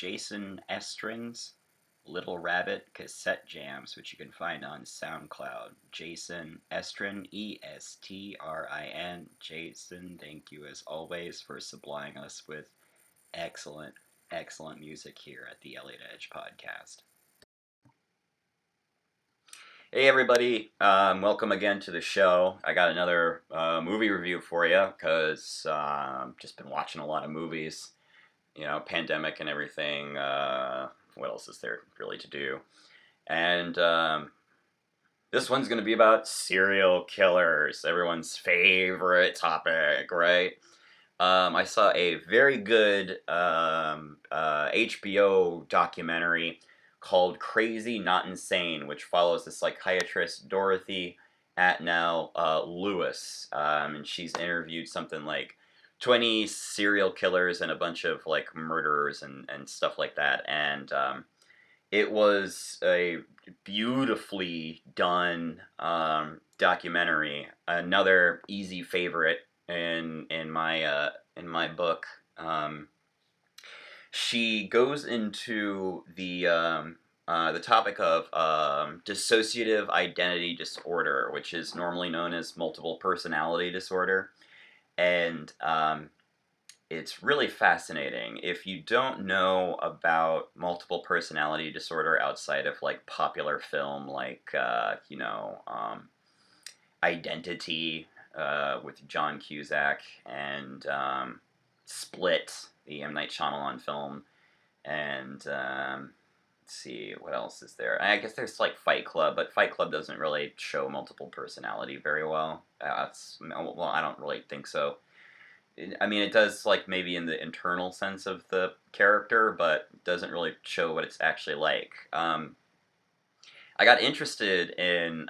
Jason Estrin's Little Rabbit cassette jams, which you can find on SoundCloud. Jason Estrin, Estrin. Jason, thank you as always for supplying us with excellent, excellent music here at the Eliott Edge podcast. Hey everybody, welcome again to the show. I got another movie review for you because just been watching a lot of movies, pandemic and everything. What else is there really to do? And this one's going to be about serial killers, everyone's favorite topic, right? I saw a very good HBO documentary called Crazy Not Insane, which follows the psychiatrist Dorothy Atnell Lewis. And she's interviewed something like 20 serial killers and a bunch of like murderers and stuff like that. And it was a beautifully done documentary. Another easy favorite in my book. She goes into the topic of dissociative identity disorder, which is normally known as multiple personality disorder, and it's really fascinating. If you don't know about multiple personality disorder outside of like popular film, like Identity with John Cusack and Split, the M. Night Shyamalan film, and let's see, what else is there? I guess there's like Fight Club, but Fight Club doesn't really show multiple personality very well. I don't really think so. I mean, it does like maybe in the internal sense of the character, but doesn't really show what it's actually like. I got interested in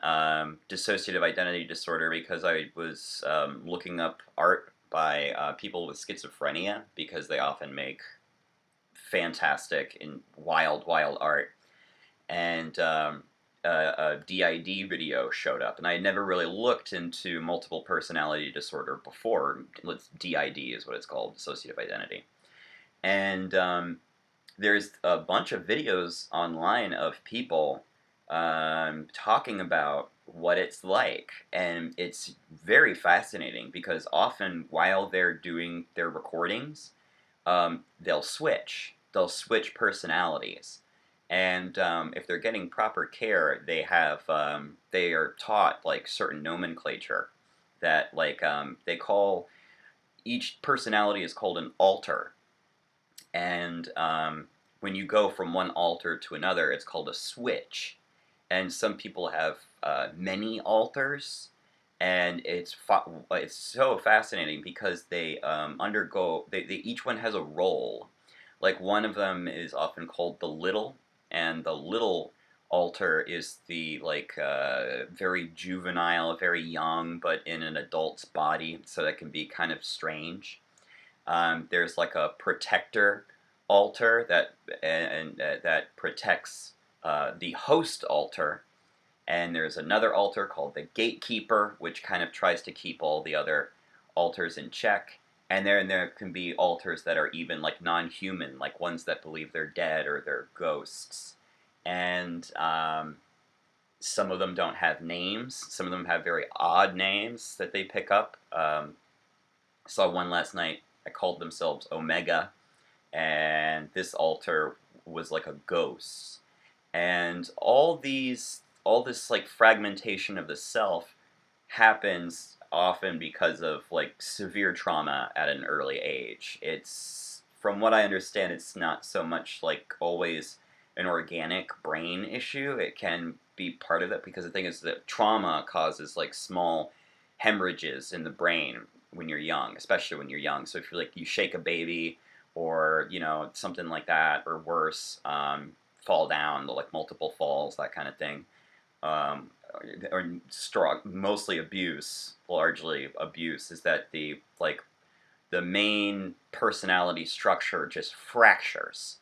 dissociative identity disorder because I was looking up art by people with schizophrenia, because they often make fantastic and wild art. And a DID video showed up, and I had never really looked into multiple personality disorder before. DID is what it's called, dissociative identity. And there's a bunch of videos online of people talking about what it's like, and it's very fascinating because often while they're doing their recordings, they'll switch personalities, and if they're getting proper care, they are taught like certain nomenclature that like they call each personality is called an alter, and when you go from one alter to another, it's called a switch. And some people have many alters, and it's so fascinating because they undergo. They each one has a role. Like one of them is often called the little, and the little alter is the like very juvenile, very young, but in an adult's body, so that can be kind of strange. There's like a protector alter that protects the host alter, and there's another alter called the gatekeeper, which kind of tries to keep all the other alters in check. And there can be alters that are even like non-human, like ones that believe they're dead or they're ghosts. And some of them don't have names. Some of them have very odd names that they pick up. I saw one last night. I called themselves Omega, and this alter was like a ghost. And all this like fragmentation of the self happens often because of like severe trauma at an early age. It's, from what I understand, it's not so much like always an organic brain issue. It can be part of it, because the thing is that trauma causes like small hemorrhages in the brain when you're young, especially when you're young. So if you're like, you shake a baby or something like that, or worse, fall down, like multiple falls, that kind of thing, or mostly abuse, largely abuse, is that the main personality structure just fractures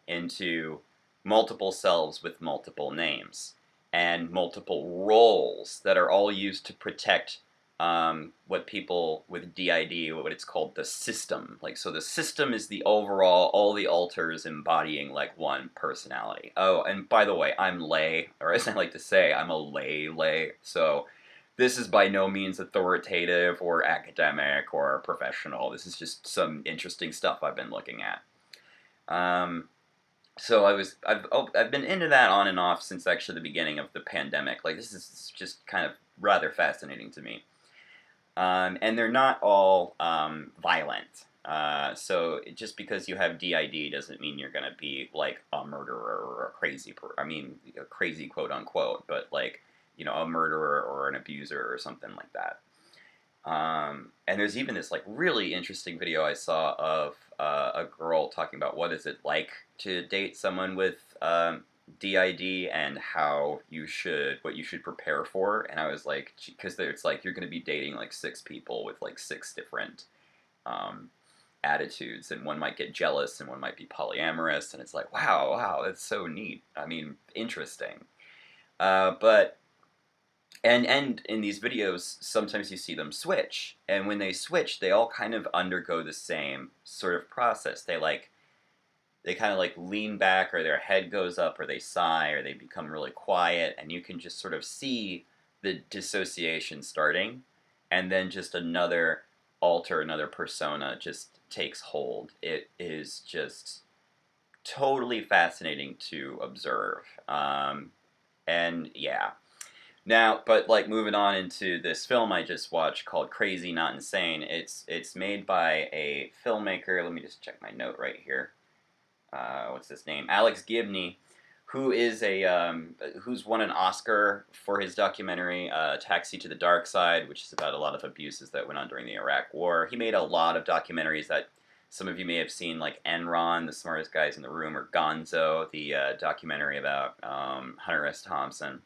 into multiple selves with multiple names and multiple roles that are all used to protect what people with DID, what it's called, the system. Like, so the system is the overall, all the alters embodying like one personality. Oh, and by the way, I'm lay, or as I like to say, I'm a lay. So this is by no means authoritative or academic or professional. This is just some interesting stuff I've been looking at. So I've been into that on and off since actually the beginning of the pandemic. Like, this is just kind of rather fascinating to me. And they're not all violent. So just because you have DID doesn't mean you're going to be like a murderer or a crazy a crazy quote unquote, but like, you know, a murderer or an abuser or something like that. And there's even this like really interesting video I saw of a girl talking about what is it like to date someone with DID and what you should prepare for. And I was like, because it's like you're going to be dating like 6 people with like 6 different attitudes, and one might get jealous and one might be polyamorous, and it's like, wow, that's so neat. I mean, interesting. But and in these videos, sometimes you see them switch, and when they switch, they all kind of undergo the same sort of process. They kind of like lean back, or their head goes up, or they sigh, or they become really quiet, and you can just sort of see the dissociation starting, and then just another another persona just takes hold. It is just totally fascinating to observe. And yeah. Now, but like moving on into this film I just watched called Crazy Not Insane, it's made by a filmmaker. Let me just check my note right here. What's his name? Alex Gibney, who is who's won an Oscar for his documentary Taxi to the Dark Side, which is about a lot of abuses that went on during the Iraq War. He made a lot of documentaries that some of you may have seen, like Enron, The Smartest Guys in the Room, or Gonzo, the documentary about Hunter S. Thompson.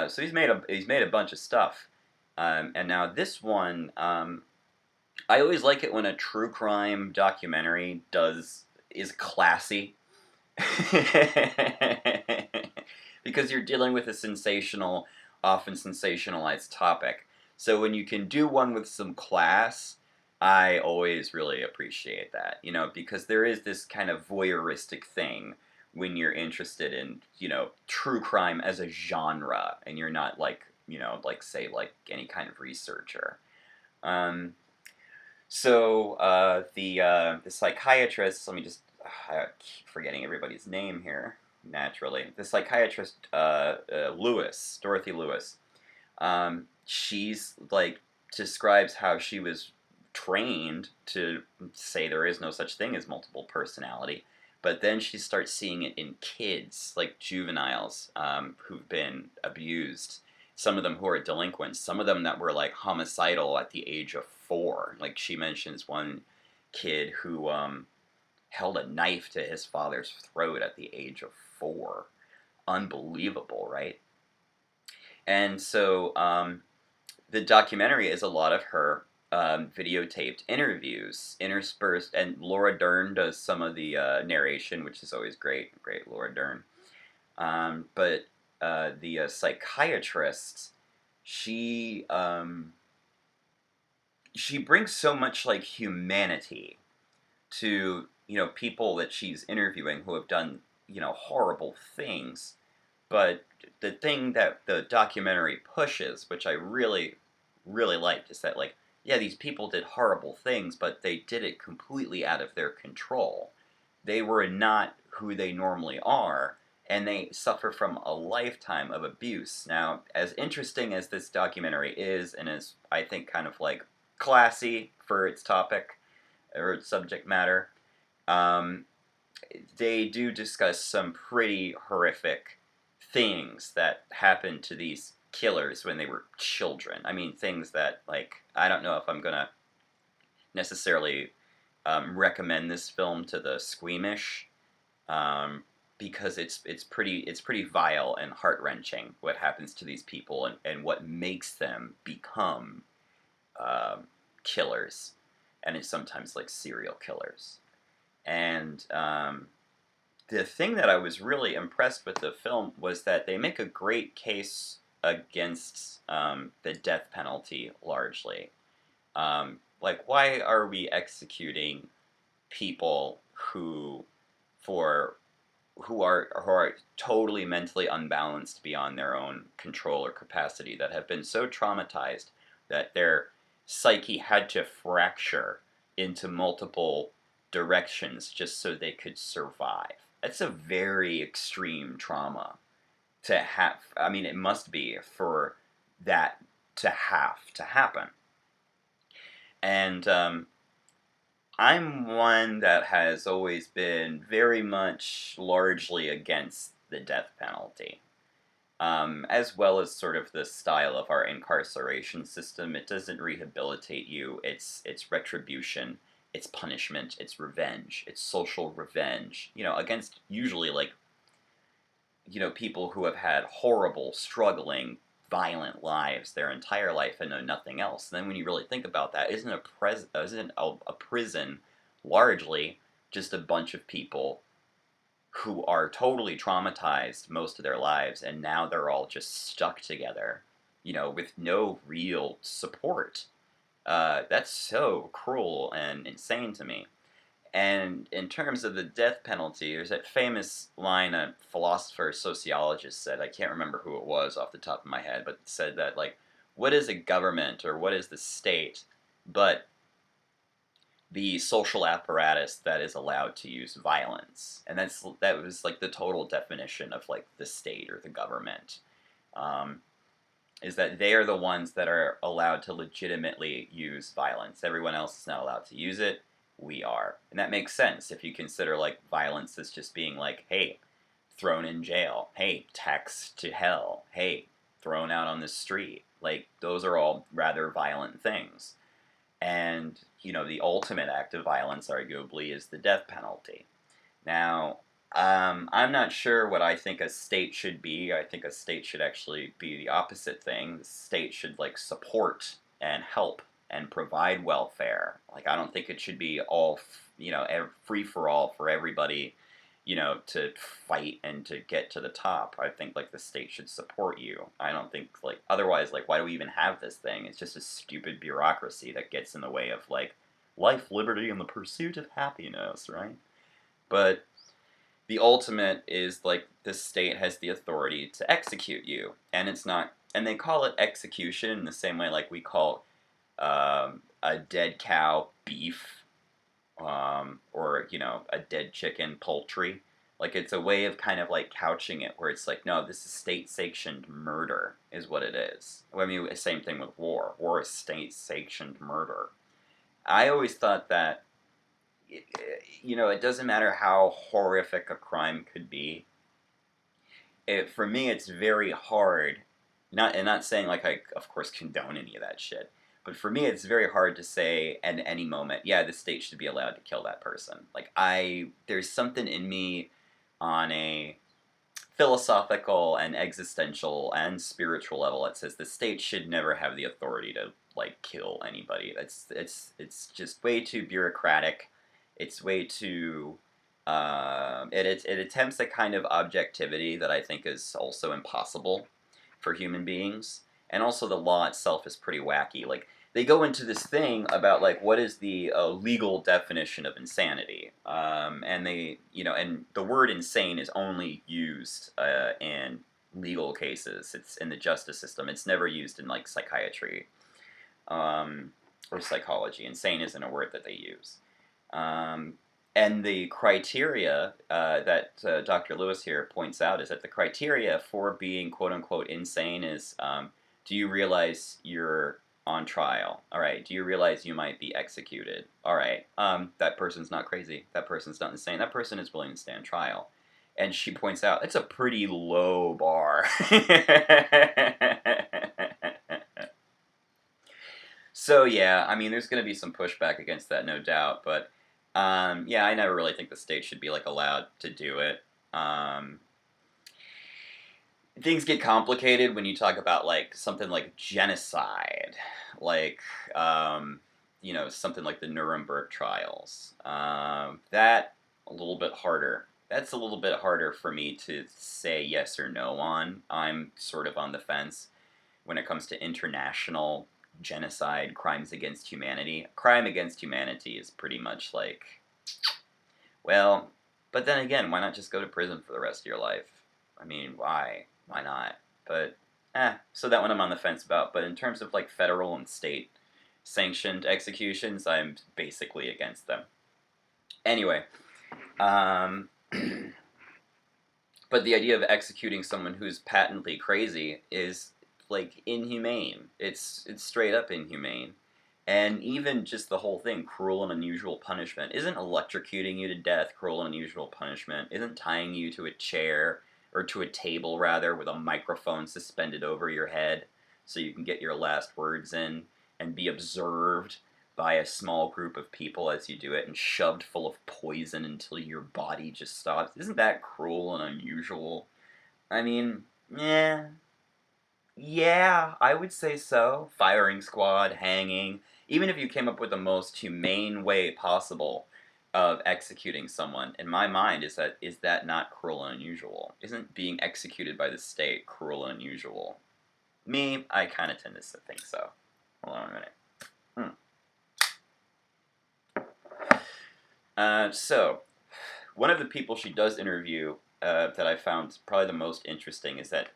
So he's made a bunch of stuff, and now this one, I always like it when a true crime documentary is classy, because you're dealing with a often sensationalized topic. So when you can do one with some class, I always really appreciate that, you know, because there is this kind of voyeuristic thing when you're interested in, you know, true crime as a genre, and you're not like, you know, like say like any kind of researcher. The psychiatrist, let me just, I keep forgetting everybody's name here, naturally. The psychiatrist, Dorothy Lewis, she's like, describes how she was trained to say there is no such thing as multiple personality. But then she starts seeing it in kids, like juveniles, who've been abused. Some of them who are delinquents. Some of them that were like homicidal at the age of 4. Like she mentions one kid who held a knife to his father's throat at the age of 4. Unbelievable, right? And so the documentary is a lot of her videotaped interviews interspersed, and Laura Dern does some of the narration, which is always great Laura Dern. But the psychiatrist, she brings so much like humanity to, you know, people that she's interviewing who have done, you know, horrible things. But the thing that the documentary pushes, which I really liked, is that like, yeah, these people did horrible things, but they did it completely out of their control. They were not who they normally are, and they suffer from a lifetime of abuse. Now, as interesting as this documentary is, and is, I think, kind of like classy for its topic or its subject matter, they do discuss some pretty horrific things that happened to these killers when they were children. I mean, things that, like, I don't know if I'm gonna necessarily recommend this film to the squeamish, because it's pretty vile and heart-wrenching what happens to these people, and what makes them become killers, and it's sometimes like serial killers. And the thing that I was really impressed with the film was that they make a great case against the death penalty largely. Like, why are we executing people for who are totally mentally unbalanced beyond their own control or capacity, that have been so traumatized that their psyche had to fracture into multiple directions just so they could survive? That's a very extreme trauma to have. I mean, it must be for that to have to happen. And I'm one that has always been very much largely against the death penalty, as well as sort of the style of our incarceration system. It doesn't rehabilitate you. It's retribution. It's punishment. It's revenge. It's social revenge. Against usually like people who have had horrible, struggling, violent lives their entire life and know nothing else. And then when you really think about that, isn't a prison largely just a bunch of people who are totally traumatized most of their lives, and now they're all just stuck together, with no real support? That's so cruel and insane to me. And in terms of the death penalty, there's that famous line a philosopher, sociologist said, I can't remember who it was off the top of my head, but said that, like, what is a government or what is the state but the social apparatus that is allowed to use violence? And that was like the total definition of like the state or the government. Is that they are the ones that are allowed to legitimately use violence. Everyone else is not allowed to use it. We are. And that makes sense if you consider like violence as just being like, hey, thrown in jail, hey, taxed to hell, hey, thrown out on the street. Like, those are all rather violent things. And, the ultimate act of violence, arguably, is the death penalty. Now, I'm not sure what I think a state should be. I think a state should actually be the opposite thing. The state should, like, support and help and provide welfare. Like, I don't think it should be all, free for all for everybody, to fight and to get to the top. I think, like, the state should support you. I don't think, like, otherwise, like, why do we even have this thing? It's just a stupid bureaucracy that gets in the way of, like, life, liberty, and the pursuit of happiness, right? But the ultimate is, like, the state has the authority to execute you. And it's not, and they call it execution in the same way, like, we call a dead cow beef, or, a dead chicken poultry. Like, it's a way of kind of like couching it where it's like, no, this is state-sanctioned murder is what it is. I mean, same thing with war. War is state-sanctioned murder. I always thought that, it doesn't matter how horrific a crime could be. For me, it's very hard, not saying like I, of course, condone any of that shit, but for me, it's very hard to say at any moment, yeah, the state should be allowed to kill that person. Like, there's something in me on a philosophical and existential and spiritual level that says the state should never have the authority to, like, kill anybody. It's just way too bureaucratic. It's way too, it attempts a kind of objectivity that I think is also impossible for human beings. And also the law itself is pretty wacky. Like, they go into this thing about, like, what is the legal definition of insanity. And and the word insane is only used in legal cases. It's in the justice system. It's never used in, like, psychiatry or psychology. Insane isn't a word that they use. And the criteria that Dr. Lewis here points out is that the criteria for being quote-unquote insane is, do you realize you're on trial? All right. Do you realize you might be executed? All right. That person's not crazy. That person's not insane. That person is willing to stand trial. And she points out, it's a pretty low bar. So, yeah, I mean, there's going to be some pushback against that, no doubt. But, yeah, I never really think the state should be, like, allowed to do it. Things get complicated when you talk about, like, something like genocide, like, something like the Nuremberg trials. That, a little bit harder. that's a little bit harder for me to say yes or no on. I'm sort of on the fence when it comes to international genocide, crimes against humanity. Crime against humanity is pretty much like, well, but then again, why not just go to prison for the rest of your life? I mean, why? Why not? But, so that one I'm on the fence about. But in terms of like federal and state sanctioned executions, I'm basically against them. Anyway, um, but the idea of executing someone who's patently crazy is like inhumane. It's straight up inhumane. And even just the whole thing, cruel and unusual punishment, isn't electrocuting you to death cruel and unusual punishment? Isn't tying you to a chair, or to a table rather, with a microphone suspended over your head so you can get your last words in and be observed by a small group of people as you do it and shoved full of poison until your body just stops? Isn't that cruel and unusual? I mean, yeah. Yeah, I would say so. Firing squad, hanging. Even if you came up with the most humane way possible of executing someone, in my mind, is that not cruel and unusual? Isn't being executed by the state cruel and unusual? Me, I kind of tend to think so. Hold on a minute. So, one of the people she does interview that I found probably the most interesting is that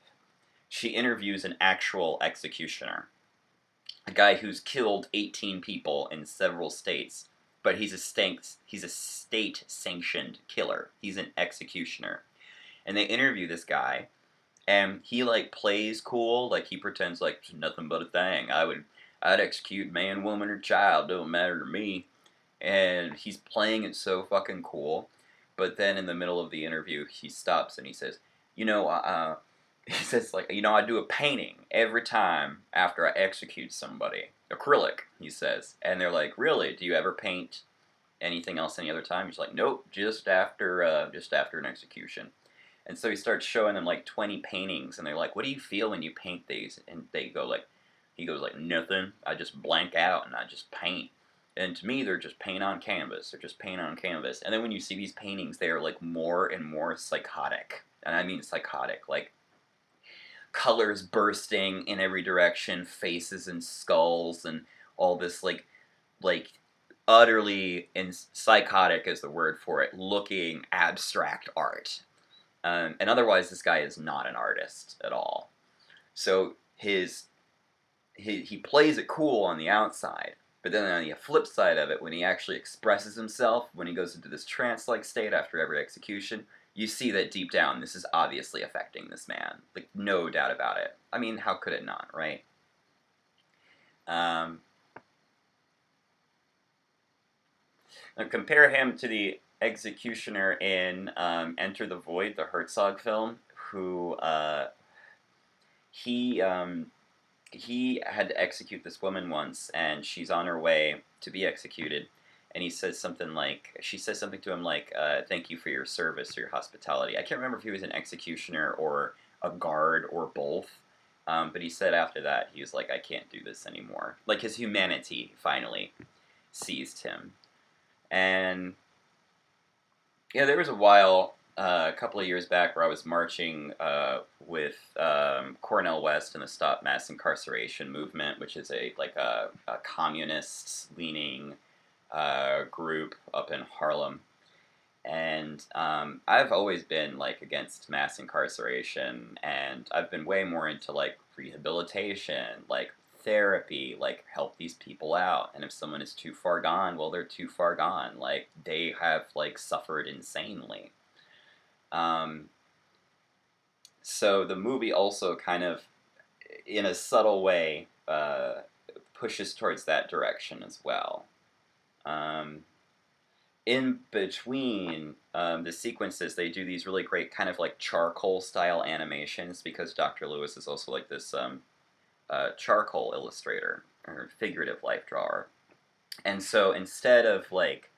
she interviews an actual executioner, a guy who's killed 18 people in several states, but he's a state-sanctioned killer. He's an executioner. And they interview this guy, and he like plays cool, like he pretends like it's nothing but a thing. I'd execute man, woman, or child, don't matter to me. And he's playing it so fucking cool. But then in the middle of the interview, he stops and he says, you know, he says, like, I do a painting every time after I execute somebody. Acrylic, he says. And they're like, really? Do you ever paint anything else any other time? He's like, nope, just after an execution. And so he starts showing them like 20 paintings, and they're like, what do you feel when you paint these? And he goes like, nothing. I just blank out and I just paint. And to me, they're just paint on canvas. They're just paint on canvas. And then when you see these paintings, they are like more and more psychotic. And I mean psychotic, like colors bursting in every direction, faces and skulls, and all this like utterly psychotic is the word for it, looking abstract art. And otherwise, this guy is not an artist at all. So he plays it cool on the outside, but then on the flip side of it, when he actually expresses himself, when he goes into this trance-like state after every execution, you see that deep down, this is obviously affecting this man. Like, no doubt about it. I mean, how could it not, right? Now compare him to the executioner in Enter the Void, the Herzog film, who he had to execute this woman once, and she's on her way to be executed, and she says something to him like, thank you for your service or your hospitality. I can't remember if he was an executioner or a guard or both, but he said after that, he was like, I can't do this anymore. Like, his humanity finally seized him. And yeah, there was a while, a couple of years back, where I was marching with Cornel West and the Stop Mass Incarceration movement, which is a communist-leaning group up in Harlem. And I've always been like against mass incarceration, and I've been way more into like rehabilitation, like therapy, like help these people out. And if someone is too far gone, well, they're too far gone. Like, they have like suffered insanely. So the movie also kind of, in a subtle way, pushes towards that direction as well. In between the sequences, they do these really great kind of like charcoal style animations, because Dr. Lewis is also like this charcoal illustrator or figurative life drawer. And so instead of like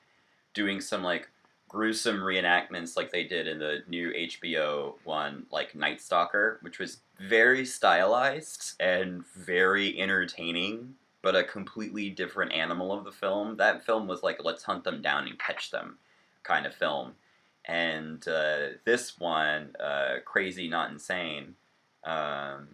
doing some like gruesome reenactments like they did in the new HBO one, like Night Stalker, which was very stylized and very entertaining, but a completely different animal of the film. That film was like, let's hunt them down and catch them kind of film. And this one, Crazy Not Insane, um,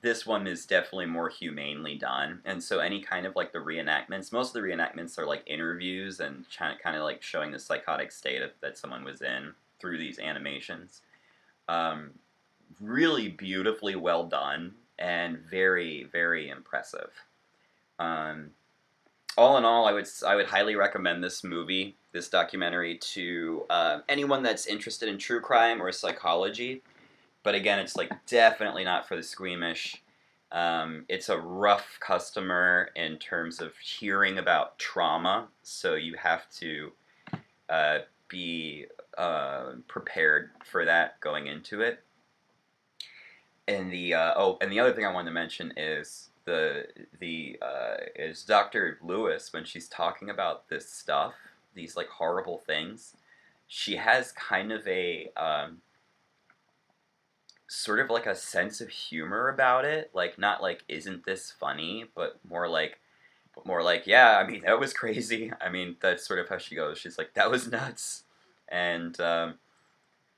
this one is definitely more humanely done. And so any kind of like the reenactments, most of the reenactments are like interviews and kind of like showing the psychotic state that someone was in through these animations. Um, really beautifully well done and very, very impressive. Um, all in all, I would highly recommend this movie, this documentary, to anyone that's interested in true crime or psychology. But again, it's like definitely not for the squeamish. It's a rough customer in terms of hearing about trauma, so you have to uh, be prepared for that going into it. And the other thing I wanted to mention is is Dr. Lewis, when she's talking about this stuff, these like horrible things. She has kind of a sort of like a sense of humor about it, like not like isn't this funny, but more like yeah, I mean that was crazy. I mean that's sort of how she goes. She's like that was nuts, and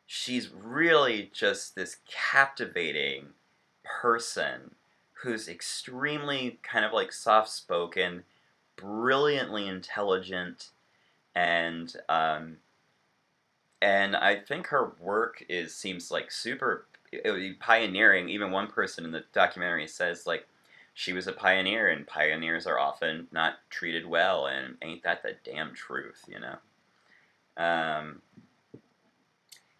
she's really just this captivating person who's extremely kind of like soft spoken, brilliantly intelligent, and I think her work seems like super it would be pioneering. Even one person in the documentary says like she was a pioneer, and pioneers are often not treated well, and ain't that the damn truth, you know? Um,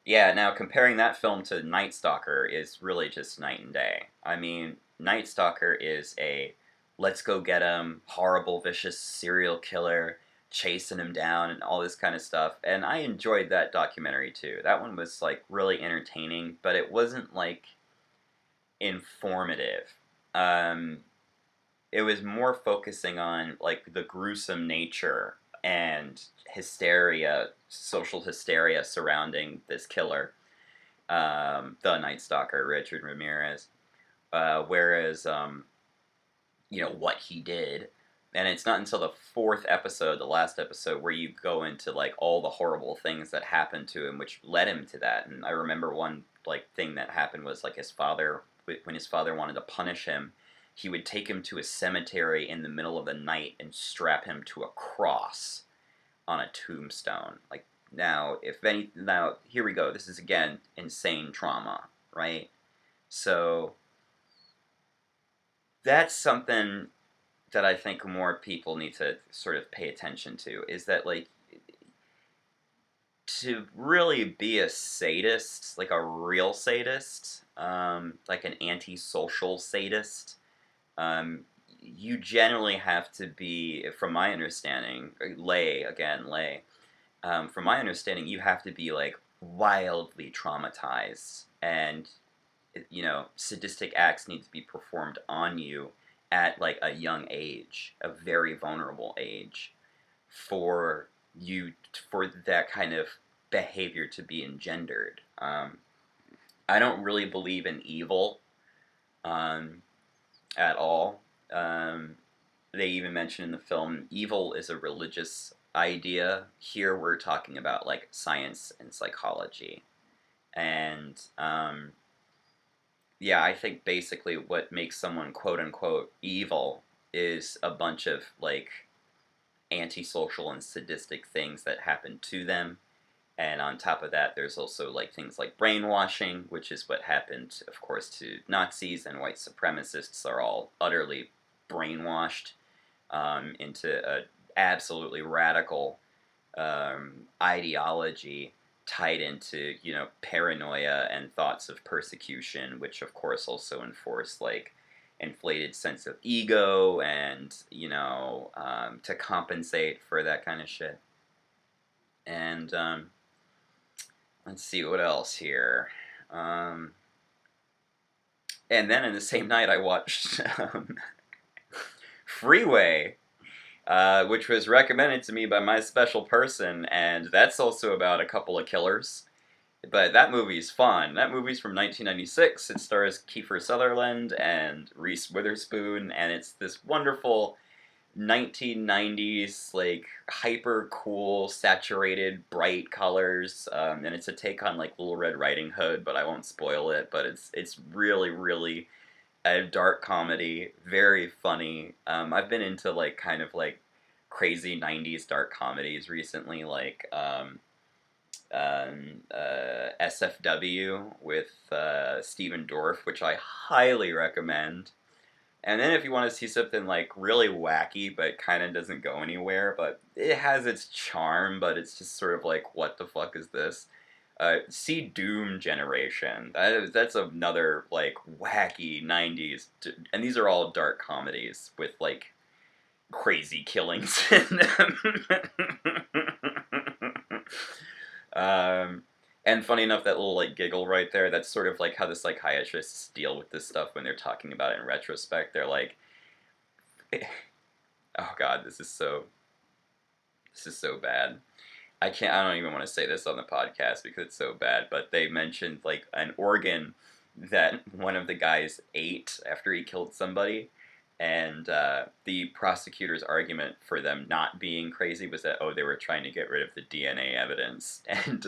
yeah, now comparing that film to Night Stalker is really just night and day. I mean, Night Stalker is a let's go get him, horrible, vicious serial killer, chasing him down and all this kind of stuff. And I enjoyed that documentary too. That one was like really entertaining, but it wasn't like informative. Um, it was more focusing on like the gruesome nature and hysteria, social hysteria surrounding this killer, the Night Stalker, Richard Ramirez. Whereas, what he did, and it's not until the fourth episode, the last episode, where you go into like all the horrible things that happened to him, which led him to that. And I remember one like thing that happened was like his father, when his father wanted to punish him, he would take him to a cemetery in the middle of the night and strap him to a cross on a tombstone. Like now here we go. This is again insane trauma, right? So that's something that I think more people need to sort of pay attention to, is that like to really be a sadist, like a real sadist, like an antisocial sadist, you generally have to be, from my understanding, lay. From my understanding, you have to be like wildly traumatized, and sadistic acts need to be performed on you at like a young age, a very vulnerable age, for for that kind of behavior to be engendered. I don't really believe in evil um, at all. They even mention in the film evil is a religious idea. Here we're talking about like science and psychology, and yeah, I think basically what makes someone quote unquote evil is a bunch of like antisocial and sadistic things that happen to them. And on top of that, there's also like things like brainwashing, which is what happened, of course, to Nazis, and white supremacists are all utterly brainwashed into a absolutely radical ideology tied into paranoia and thoughts of persecution, which of course also enforce like inflated sense of ego and to compensate for that kind of shit. And let's see what else here. And then in the same night, I watched Freeway, which was recommended to me by my special person, and that's also about a couple of killers. But that movie's fun. That movie's from 1996. It stars Kiefer Sutherland and Reese Witherspoon, and it's this wonderful 1990s, like, hyper cool, saturated, bright colors, and it's a take on, like, Little Red Riding Hood, but I won't spoil it, but it's really, really a dark comedy, very funny. I've been into, like, kind of, like, crazy 90s dark comedies recently, like, SFW with Stephen Dorff, which I highly recommend. And then if you want to see something like really wacky but kind of doesn't go anywhere, but it has its charm, but it's just sort of like, what the fuck is this? See Doom Generation. That's another like wacky 90s, and these are all dark comedies with like crazy killings in them. And funny enough, that little like giggle right there, that's sort of like how the psychiatrists deal with this stuff when they're talking about it in retrospect. They're like, oh god, this is so bad. I don't even want to say this on the podcast because it's so bad, but they mentioned like an organ that one of the guys ate after he killed somebody. And the prosecutor's argument for them not being crazy was that, oh, they were trying to get rid of the DNA evidence. And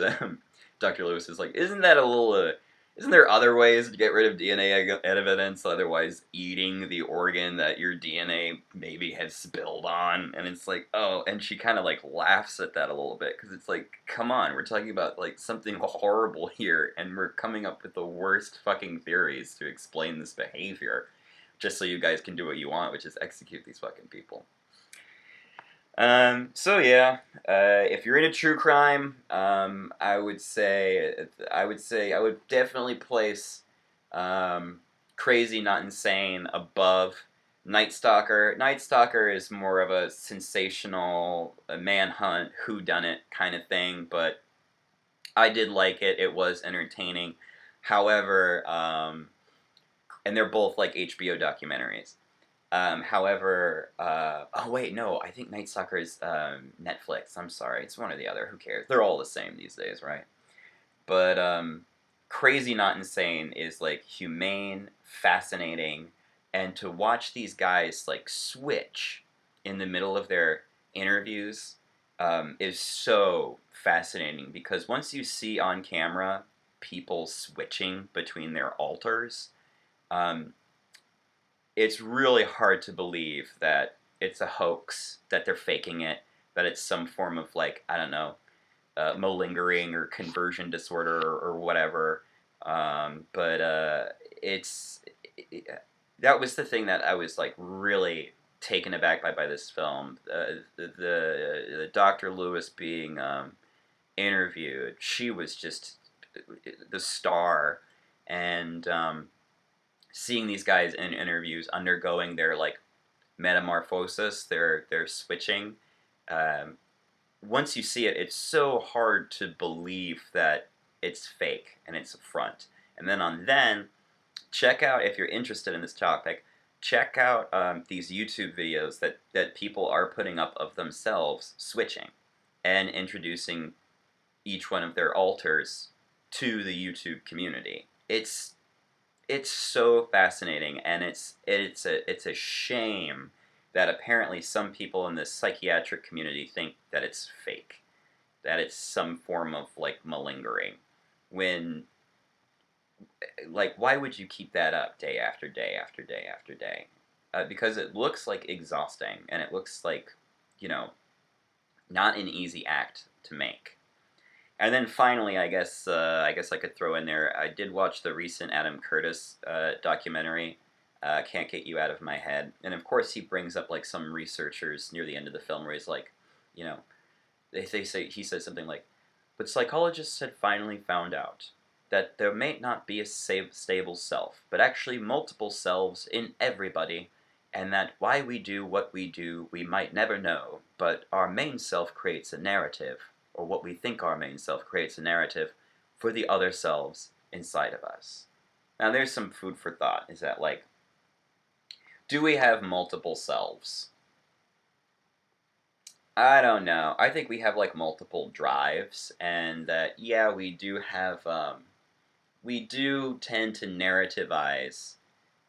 Dr. Lewis is like, isn't there other ways to get rid of DNA evidence otherwise eating the organ that your DNA maybe has spilled on? And it's like, oh, and she kind of like laughs at that a little bit because it's like, come on, we're talking about like something horrible here and we're coming up with the worst fucking theories to explain this behavior just so you guys can do what you want, which is execute these fucking people. So yeah, if you're into true crime, I would definitely place Crazy Not Insane above Night Stalker. Night Stalker is more of a sensational manhunt, whodunit kind of thing, but I did like it. It was entertaining. However, and they're both like HBO documentaries. However, oh wait, no, I think Night Stalker is Netflix. I'm sorry, it's one or the other. Who cares? They're all the same these days, right? But Crazy Not Insane is like humane, fascinating, and to watch these guys like switch in the middle of their interviews is so fascinating because once you see on camera people switching between their alters, it's really hard to believe that it's a hoax, that they're faking it, that it's some form of like, I don't know, malingering or conversion disorder or whatever. But that was the thing that I was like really taken aback by this film. The Dr. Lewis being interviewed, she was just the star, and seeing these guys in interviews undergoing their like metamorphosis, their switching. Once you see it, it's so hard to believe that it's fake and it's a front. And then check out, if you're interested in this topic, check out these YouTube videos that people are putting up of themselves switching and introducing each one of their alters to the YouTube community. It's so fascinating, and it's a shame that apparently some people in the psychiatric community think that it's fake, that it's some form of like malingering, when like why would you keep that up day after day after day after day? Because it looks like exhausting, and it looks like, you know, not an easy act to make. And then finally, I guess I could throw in there, I did watch the recent Adam Curtis documentary, Can't Get You Out of My Head. And of course he brings up like some researchers near the end of the film where he's like, you know, he says something like, but psychologists had finally found out that there may not be a stable self, but actually multiple selves in everybody, and that why we do what we do we might never know, but our main self creates a narrative, or what we think our main self creates a narrative for the other selves inside of us. Now there's some food for thought, is that like, do we have multiple selves? I don't know. I think we have like multiple drives, and that, yeah, we do have, we do tend to narrativize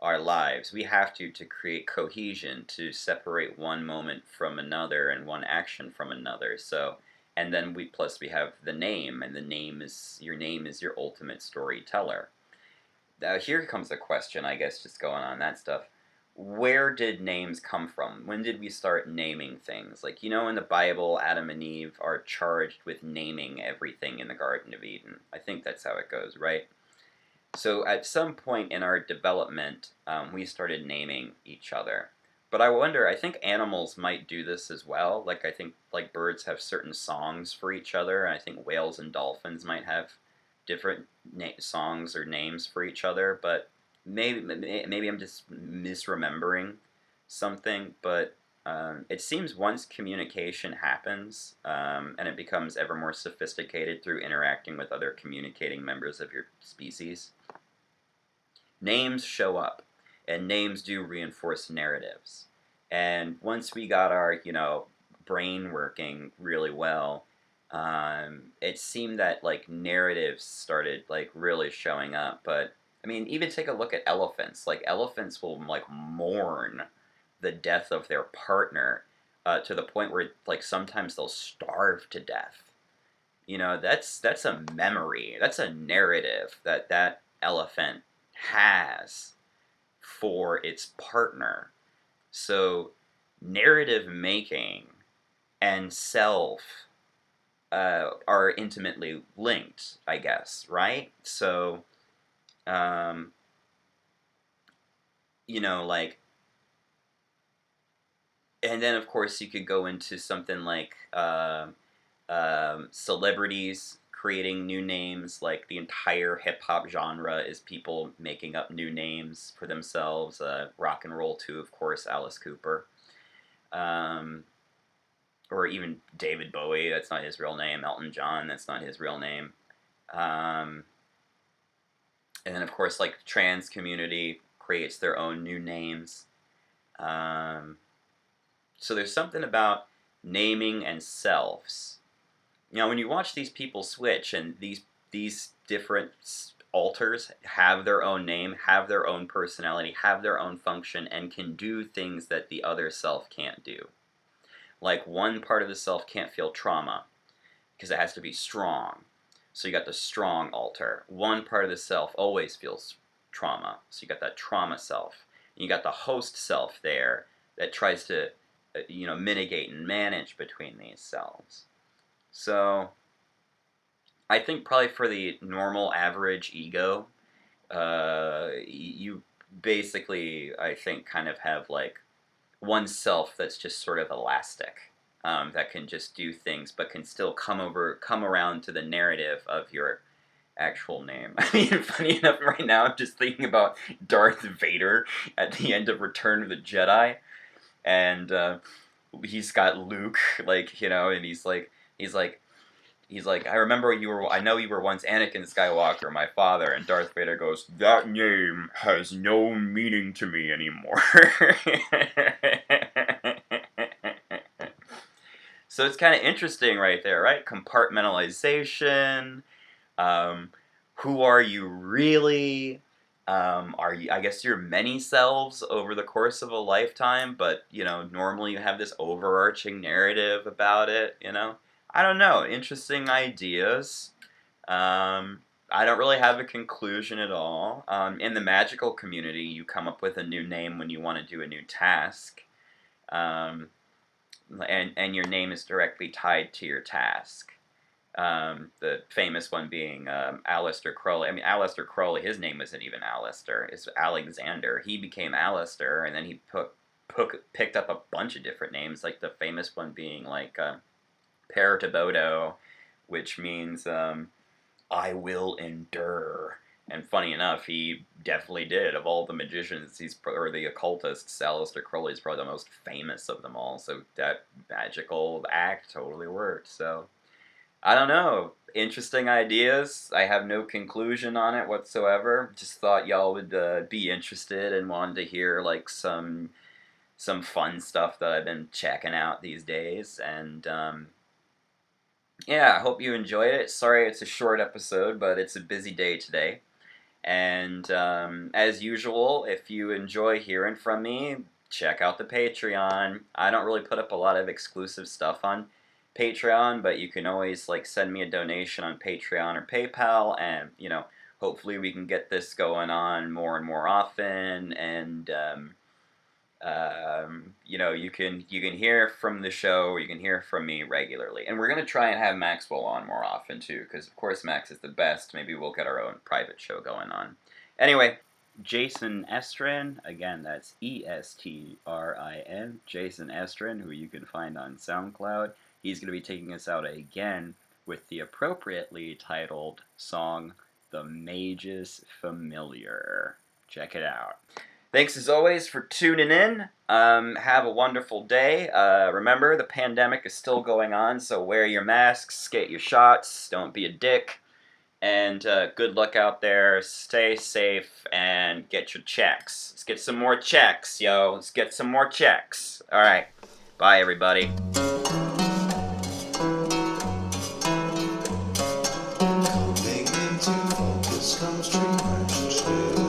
our lives. We have to create cohesion, to separate one moment from another and one action from another. So, and then we have the name, and your name is your ultimate storyteller. Now here comes a question, I guess, just going on that stuff. Where did names come from? When did we start naming things? Like, in the Bible, Adam and Eve are charged with naming everything in the Garden of Eden. I think that's how it goes, right? So at some point in our development, we started naming each other. But I think animals might do this as well. Like, I think, like, birds have certain songs for each other, and I think whales and dolphins might have different songs or names for each other, but maybe I'm just misremembering something. But it seems once communication happens, and it becomes ever more sophisticated through interacting with other communicating members of your species, names show up, and names do reinforce narratives. And once we got our, brain working really well, it seemed that like narratives started like really showing up. But I mean, even take a look at elephants. Like elephants will like mourn the death of their partner, to the point where like sometimes they'll starve to death. That's a memory. That's a narrative that elephant has for its partner. So narrative making and self are intimately linked, I guess, right? So, like, and then of course you could go into something like celebrities creating new names. Like the entire hip hop genre is people making up new names for themselves. Rock and roll too, of course, Alice Cooper. Or even David Bowie, that's not his real name. Elton John, that's not his real name. And then, of course, like, trans community creates their own new names. So there's something about naming and selves. When you watch these people switch, and these different alters have their own name, have their own personality, have their own function, and can do things that the other self can't do. Like, one part of the self can't feel trauma because it has to be strong. So you got the strong alter. One part of the self always feels trauma. So you got that trauma self. And you got the host self there that tries to, mitigate and manage between these selves. So I think probably for the normal average ego, you basically, I think, kind of have like one self that's just sort of elastic, that can just do things, but can still come around to the narrative of your actual name. I mean, funny enough, right now I'm just thinking about Darth Vader at the end of Return of the Jedi, and he's got Luke, like, and he's like, I know you were once Anakin Skywalker, my father, and Darth Vader goes, that name has no meaning to me anymore. So it's kind of interesting right there, right? Compartmentalization. Who are you really? I guess you're many selves over the course of a lifetime, but, normally you have this overarching narrative about it, I don't know. Interesting ideas. I don't really have a conclusion at all. In the magical community, you come up with a new name when you want to do a new task. And your name is directly tied to your task. The famous one being Aleister Crowley. I mean, Aleister Crowley, his name wasn't even Aleister. It's Alexander. He became Aleister, and then he picked up a bunch of different names, like the famous one being like Paratoboto, which means I will endure. And funny enough, he definitely did. Of all the magicians, or the occultists, Aleister Crowley is probably the most famous of them all. So that magical act totally worked. So I don't know. Interesting ideas. I have no conclusion on it whatsoever. Just thought y'all would be interested and wanted to hear like some fun stuff that I've been checking out these days. And yeah, I hope you enjoyed it. Sorry it's a short episode, but it's a busy day today. And as usual, if you enjoy hearing from me, check out the Patreon. I don't really put up a lot of exclusive stuff on Patreon, but you can always like send me a donation on Patreon or PayPal, and hopefully we can get this going on more and more often. And you can hear from the show, or you can hear from me regularly. And we're gonna try and have Maxwell on more often too, because of course Max is the best. Maybe we'll get our own private show going on. Anyway, Jason Estrin, again, that's Estrin, Jason Estrin, who you can find on SoundCloud. He's going to be taking us out again with the appropriately titled song, The Mage's Familiar. Check it out. Thanks as always for tuning in. Have a wonderful day. Remember, the pandemic is still going on, so wear your masks, get your shots, don't be a dick. And good luck out there. Stay safe and get your checks. Let's get some more checks, yo. Let's get some more checks. All right. Bye, everybody. Coming into focus comes true.